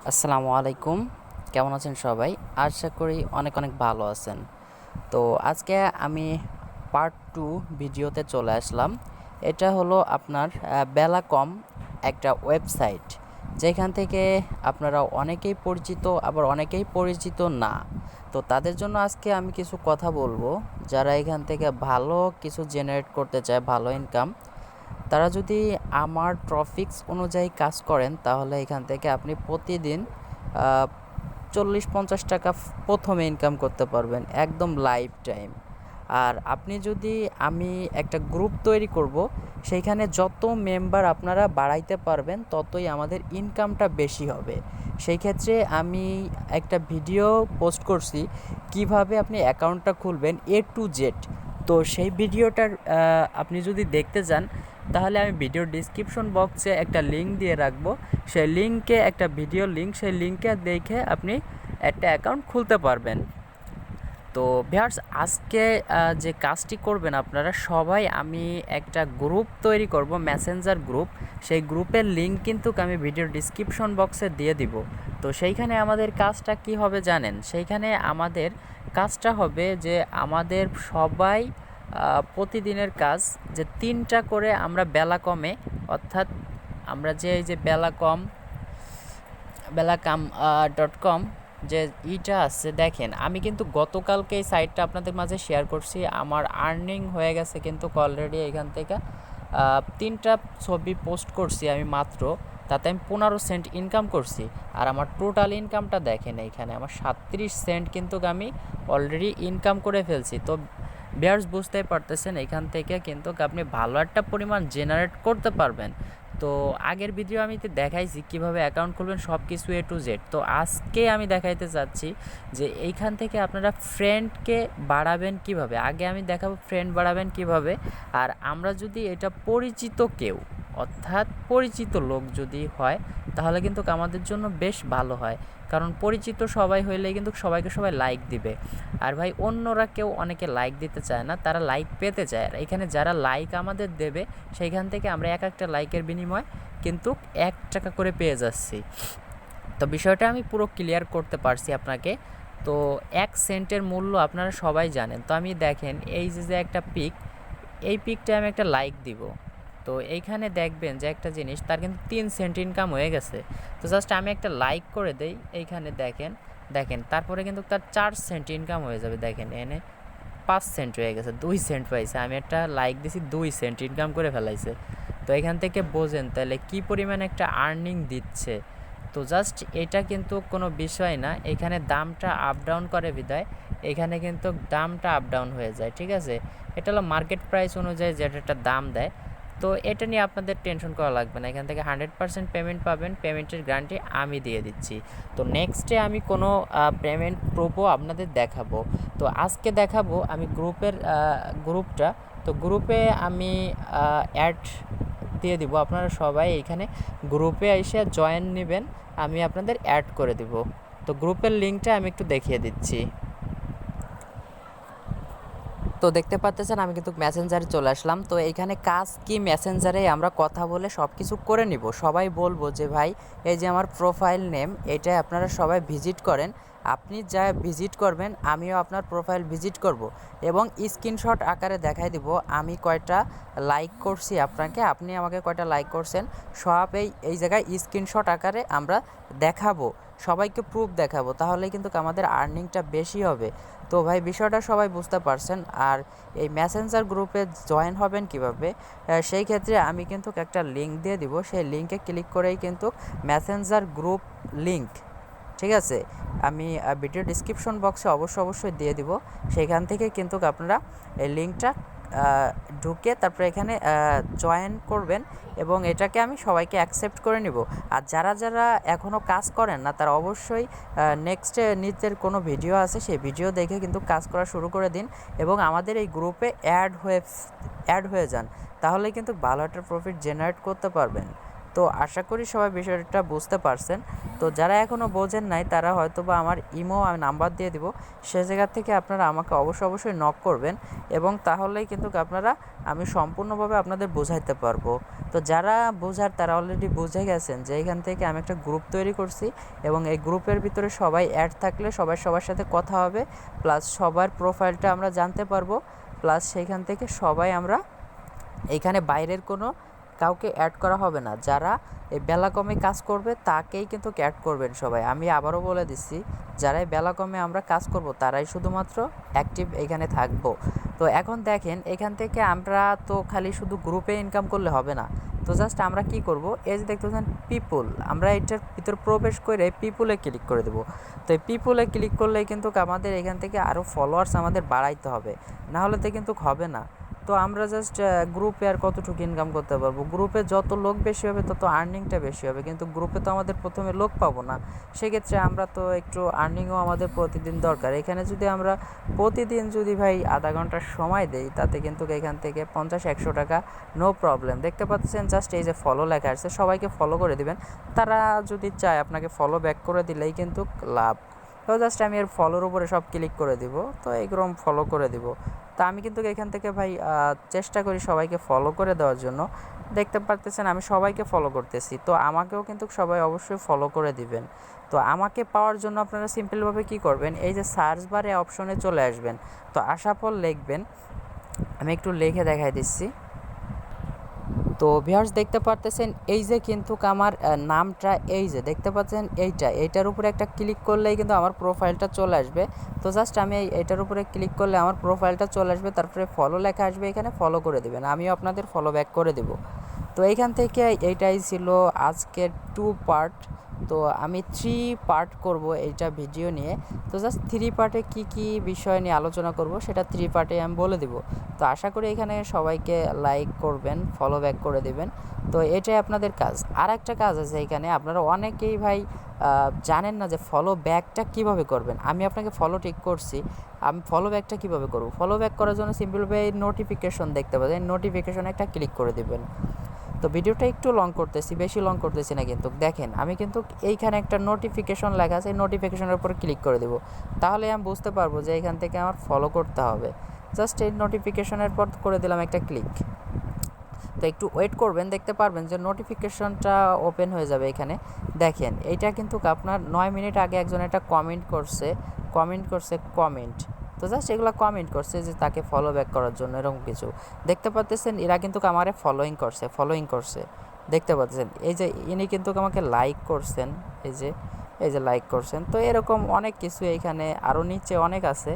আসসালামু আলাইকুম। কেমন আছেন সবাই? আশা করি অনেক অনেক ভালো আছেন। তো আজকে আমি পার্ট 2 ভিডিওতে চলে আসলাম। এটা হলো আপনার বেলাকম একটা ওয়েবসাইট, যেখান থেকে আপনারা অনেকেই পরিচিত আবার অনেকেই পরিচিত না। তো তাদের জন্য আজকে আমি কিছু কথা বলবো, যারা এখান থেকে ভালো কিছু জেনারেট করতে চায়, ভালো ইনকাম। তারা যদি আমার ট্রফিক্স অনুযায়ী কাজ করেন, তাহলে এখান থেকে আপনি প্রতিদিন 40-50 টাকা প্রথমে ইনকাম করতে পারবেন, একদম লাইফ টাইম। আর আপনি যদি, আমি একটা গ্রুপ তৈরি করব, সেইখানে যত মেম্বার আপনারা বাড়াইতে পারবেন ততই আমাদের ইনকামটা বেশি হবে। সেই ক্ষেত্রে আমি একটা ভিডিও পোস্ট করছি কিভাবে আপনি অ্যাকাউন্টটা খুলবেন A to Z। তো সেই ভিডিওটার আপনি যদি দেখতে চান, তাহলে আমি ভিডিও ডিসক্রিপশন বক্সে একটা লিঙ্ক দিয়ে রাখবো। সেই লিঙ্কে একটা ভিডিও লিঙ্ক, সেই লিঙ্কে দেখে আপনি একটা অ্যাকাউন্ট খুলতে পারবেন। তো ভিউয়ার্স, আজকে যে কাজটি করবেন আপনারা সবাই, আমি একটা গ্রুপ তৈরি করব, মেসেঞ্জার গ্রুপ। সেই গ্রুপের লিঙ্ক কিন্তু আমি ভিডিও ডিসক্রিপশন বক্সে দিয়ে দিব। তো সেইখানে আমাদের কাজটা কি হবে জানেন? সেইখানে আমাদের কাজটা হবে যে আমাদের সবাই প্রতিদিনের কাজ যে 3টা করে আমরা বেলাকমে, অর্থাৎ আমরা যে এই যে বেলাকাম.com যে ইটা আছে, দেখেন আমি কিন্তু গতকালকে এই সাইটটা আপনাদের মাঝে শেয়ার করছি। আমার আর্নিং হয়ে গেছে কিন্তু অলরেডি। এখান থেকে 3টা ছবি পোস্ট করছি আমি মাত্র, তাতে আমি 15 সেন্ট ইনকাম করছি। আর আমার টোটাল ইনকামটা দেখেন, এইখানে আমার 37 সেন্ট কিন্তু আমি অলরেডি ইনকাম করে ফেলছি। তো ভিউয়ার্স, বুঝতেই পারতেছেন এখান থেকে কিন্তু আপনি ভালো একটা পরিমাণ জেনারেট করতে পারবেন। তো আগের ভিডিও আমি দেখাইছি কিভাবে অ্যাকাউন্ট খুলবেন, সব কিছু A to Z। তো আজকে আমি দেখাইতে চাচ্ছি যে এইখান থেকে আপনারা ফ্রেন্ডকে বাড়াবেন কিভাবে। আগে আমি দেখাবো ফ্রেন্ড বাড়াবেন কিভাবে। আর আমরা যদি এটা পরিচিত কেউ, অর্থাৎ পরিচিত লোক যদি হয়, তাহলে কিন্তু আমাদের জন্য বেশ ভালো হয়। কারণ পরিচিত সবাই হইলে কিন্তু সবাইকে সবাই লাইক দিবে। আর ভাই, অন্যরা কেউ অনেকে লাইক দিতে চায় না, তারা লাইক পেতে চায়। আর এখানে যারা লাইক আমাদের দেবে, সেইখান থেকে আমরা এক একটা লাইকের বিনিময় কিন্তু 1 টাকা করে পেয়ে যাচ্ছি। তো বিষয়টা আমি পুরো ক্লিয়ার করতে পারছি আপনাকে। তো 1 সেন্টের মূল্য আপনারা সবাই জানেন। তো আমি দেখেন এই যে একটা পিক, এই পিকটা আমি একটা লাইক দিব। তো এইখানে দেখবেন যে একটা জিনিস, তার কিন্তু 3 সেন্ট ইনকাম হয়ে গেছে। তো জাস্ট আমি একটা লাইক করে দেই, এইখানে দেখেন দেখেন তারপরে কিন্তু তার 4 সেন্ট ইনকাম হয়ে যাবে। দেখেন এনে 5 সেন্ট হয়ে গেছে, 2 সেন্ট পাইছে। আমি একটা লাইক দিছি, 2 সেন্ট ইনকাম করে ফেলাইছে। তো এখান থেকে বোঝেন তাহলে কি পরিমাণ একটা আর্নিং দিচ্ছে। তো জাস্ট এটা কিন্তু কোনো বিষয় না, এখানে দামটা আপ ডাউন করে বিদায় এখানে কিন্তু দামটা আপ ডাউন হয়ে যায়, ঠিক আছে। এটা হলো মার্কেট প্রাইস অনুযায়ী যেটা একটা দাম দেয়। তো এটা নিয়ে আপনাদের টেনশন করা লাগবে না। এখান থেকে 100% পেমেন্ট পাবেন, পেমেন্টের গ্যারান্টি আমি দিয়ে দিচ্ছি। তো নেক্সটে আমি কোনো পেমেন্ট প্রুফও আপনাদের দেখাবো। তো আজকে দেখাবো আমি গ্রুপটা। তো গ্রুপে আমি অ্যাড দিয়ে দিব, আপনারা সবাই এখানে গ্রুপে এসে জয়েন নেবেন, আমি আপনাদের অ্যাড করে দিব। তো গ্রুপের লিঙ্কটা আমি একটু দেখিয়ে দিচ্ছি। তো দেখতে পাচ্ছেন আমি কিন্তু মেসেঞ্জারে চলে আসলাম। তো এইখানে কাজ কি, মেসেঞ্জারে আমরা কথা বলে সব কিছু করে নিব। সবাই বলবো যে ভাই, এই যে আমার প্রোফাইল নেম, এটা আপনারা সবাই ভিজিট করেন। আপনি যা ভিজিট করবেন, আমিও আপনার প্রোফাইল ভিজিট করব এবং স্ক্রিনশট আকারে দেখাই দিব আমি কয়টা লাইক করছি আপনাকে, আপনি আমাকে কয়টা লাইক করছেন, সব এই জায়গায় স্ক্রিনশট আকারে আমরা দেখাবো, সবাইকে প্রুফ দেখাবো। তাহলে কিন্তু আমাদের আর্নিংটা বেশি হবে। তো ভাই, বিষয়টা সবাই বুঝতে পারছেন। আর এই মেসেঞ্জার গ্রুপে জয়েন হবেন কিভাবে, সেই ক্ষেত্রে আমি কিন্তু একটা লিঙ্ক দিয়ে দিব। সেই লিঙ্কে ক্লিক করেই কিন্তু মেসেঞ্জার গ্রুপ লিঙ্ক, ঠিক আছে, আমি ভিডিও ডিসক্রিপশন বক্সে অবশ্যই দিয়ে দিব। সেখান থেকে কিন্তু আপনারা এই লিঙ্কটা ঢুকে তারপরে এখানে জয়েন করবেন এবং এটাকে আমি সবাইকে অ্যাকসেপ্ট করে নিব। আর যারা যারা এখনও কাজ করেন না, তারা অবশ্যই নেক্সটে নিচের কোনো ভিডিও আছে, সেই ভিডিও দেখে কিন্তু কাজ করা শুরু করে দিন এবং আমাদের এই গ্রুপে অ্যাড হয়ে যান। তাহলে কিন্তু ভালো একটা প্রফিট জেনারেট করতে পারবেন। তো আশা করি সবাই বিষয়টা বুঝতে পারছেন। তো যারা এখনও বোঝেন নাই তারা হয়তোবা আমার ইমো আমি নাম্বার দিয়ে দিব, সে জায়গা থেকে আপনারা আমাকে অবশ্যই নক করবেন, এবং তাহলেই কিন্তু আপনারা আমি সম্পূর্ণভাবে আপনাদের বোঝাইতে পারবো। তো যারা বোঝার তারা অলরেডি বুঝে গেছেন যে এখান থেকে আমি একটা গ্রুপ তৈরি করছি, এবং এই গ্রুপের ভিতরে সবাই অ্যাড থাকলে সবার সাথে কথা হবে, প্লাস সবার প্রোফাইলটা আমরা জানতে পারবো, প্লাস সেইখান থেকে সবাই আমরা এইখানে বাইরের কোনো কাউকে অ্যাড করা হবে না। যারা এই বেলা কমে কাজ করবে তাকেই কিন্তু অ্যাড করবেন সবাই। আমি আবারও বলে দিচ্ছি, যারা এই বেলা কমে আমরা কাজ করব তারাই শুধুমাত্র অ্যাক্টিভ এখানে থাকবো। তো এখন দেখেন এখান থেকে আমরা তো খালি শুধু গ্রুপে ইনকাম করলে হবে না। তো জাস্ট আমরা কি করব, এই যে দেখতেছেন পিপুল, আমরা এটার ভিতর প্রবেশ করে পিপুলে ক্লিক করে দেবো। তো এই পিপুলে ক্লিক করলে কিন্তু আমাদের এখান থেকে আরও ফলোয়ার্স আমাদের বাড়াইতে হবে, না হলে তো কিন্তু হবে না। তো আমরা জাস্ট গ্রুপে আর কতটুকু ইনকাম করতে পারবো, গ্রুপে যত লোক বেশি হবে তত আর্নিংটা বেশি হবে, কিন্তু গ্রুপে তো আমাদের প্রথমে লোক পাবো না। সেক্ষেত্রে আমরা তো একটু আর্নিংও আমাদের প্রতিদিন দরকার। এখানে যদি আমরা প্রতিদিন যদি ভাই আধা ঘন্টার সময় দেই, তাতে কিন্তু এখান থেকে 50-100 টাকা নো প্রবলেম। দেখতে পাচ্ছেন জাস্ট এই যে ফলো লেখা আছে, সবাইকে ফলো করে দিবেন। তারা যদি চায় আপনাকে ফলো ব্যাক করে দিলেই কিন্তু লাভ। তো জাস্ট আমি এর ফলোর উপরে সব ক্লিক করে দিব, তো এইরকম ফলো করে দিব। তো আমি কিন্তু এখান থেকে ভাই চেষ্টা করি সবাইকে ফলো করে দেওয়ার জন্য। দেখতে পারতেছেন আমি সবাইকে ফলো করতেছি, তো আমাকেও কিন্তু সবাই অবশ্যই ফলো করে দিবেন। তো আমাকে পাওয়ার জন্য আপনারা সিম্পলভাবে কি করবেন, এই যে সার্চ বারে অপশনে চলে আসবেন। তো আসার পর লিখবেন, আমি একটু লিখে দেখাই দিচ্ছি। তো ভিউয়ার্স দেখতে পারতেছেন এই যে কিন্তু আমার নামটা এই যে দেখতে পাচ্ছেন এইটার উপরে একটা ক্লিক করলেই কিন্তু আমার প্রোফাইলটা চলে আসবে। তো জাস্ট আমি এইটার উপরে ক্লিক করলে আমার প্রোফাইলটা চলে আসবে, তারপরে ফলো লেখা আসবে, এখানে ফলো করে দেবেন, আমিও আপনাদের ফলো ব্যাক করে দেব। তো এইখান থেকে এইটাই ছিল আজকের 2 পার্ট। তো আমি 3 পার্ট করব এইটা ভিডিও নিয়ে। তো জাস্ট 3 পার্টে কি কি বিষয় নিয়ে আলোচনা করব সেটা 3 পার্টে আমি বলে দেব। তো আশা করি এখানে সবাইকে লাইক করবেন, ফলো ব্যাক করে দেবেন। তো এটাই আপনাদের কাজ। আর একটা কাজ আছে এখানে, আপনারা অনেকেই ভাই জানেন না যে ফলো ব্যাকটা কীভাবে করবেন। আমি আপনাকে ফলো ঠিক করছি, আমি ফলো ব্যাকটা কীভাবে করব। ফলো ব্যাক করার জন্য সিম্পলভাবে নোটিফিকেশন দেখতে পাবেন, নোটিফিকেশনে একটা ক্লিক করে দেবেন। তো ভিডিওটা একটু লং করতেছি, বেশি লং করতেছি না, কিন্তু দেখেন আমি কিন্তু এইখানে একটা নোটিফিকেশন লেখা আছে, এই নোটিফিকেশনের উপর ক্লিক করে দেবো, তাহলে আমি বুঝতে পারবো যে এইখান থেকে আমার ফলো করতে হবে। জাস্ট এই নোটিফিকেশনের পর করে দিলাম একটা ক্লিক। তো একটু ওয়েট করবেন, দেখতে পারবেন যে নোটিফিকেশনটা ওপেন হয়ে যাবে। এখানে দেখেন এইটা কিন্তু আপনার 9 মিনিট আগে একজন একটা কমেন্ট করছে। তো জাস্ট এগুলো কমেন্ট করছে যে তাকে ফলো ব্যাক করার জন্য, এরকম কিছু দেখতে পাচ্ছেন। এরা কিন্তু আমারে ফলোইং করছে দেখতে পাচ্ছেন। এই যে ইনি কিন্তু আমাকে লাইক করছেন, এই যে লাইক করছেন। তো এরকম অনেক কিছু এইখানে আরও নিচে অনেক আছে।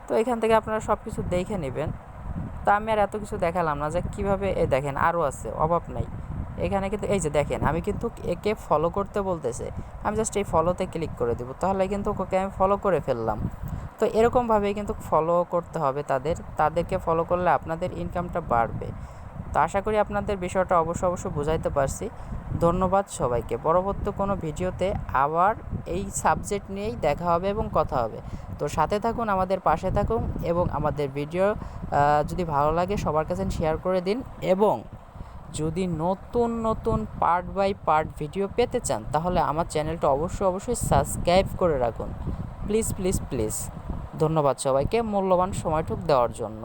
তো এখান থেকে আপনারা সব কিছু দেখে নেবেন। তো আমি আর এত কিছু দেখালাম না যে কীভাবে, দেখেন আরও আছে, অভাব নাই। এখানে কিন্তু এই যে দেখেন আমি কিন্তু একে ফলো করতে বলতেছে, আমি জাস্ট এই ফলোতে ক্লিক করে দেবো, তাহলে কিন্তু ওকে আমি ফলো করে ফেললাম। তো এরকমভাবেই কিন্তু ফলো করতে হবে তাদেরকে ফলো করলে আপনাদের ইনকামটা বাড়বে। তো আশা করি আপনাদের বিষয়টা অবশ্যই বুঝাইতে পারছি। ধন্যবাদ সবাইকে। পরবর্তী কোনো ভিডিওতে আবার এই সাবজেক্ট নিয়েই দেখা হবে এবং কথা হবে। তো সাথে থাকুন, আমাদের পাশে থাকুন, এবং আমাদের ভিডিও যদি ভালো লাগে সবার কাছে শেয়ার করে দিন, এবং যদি নতুন পার্ট বাই পার্ট ভিডিও পেতে চান তাহলে আমার চ্যানেলটা অবশ্যই সাবস্ক্রাইব করে রাখুন। প্লিজ। ধন্যবাদ সবাইকে মূল্যবান সময়টুকু দেওয়ার জন্য।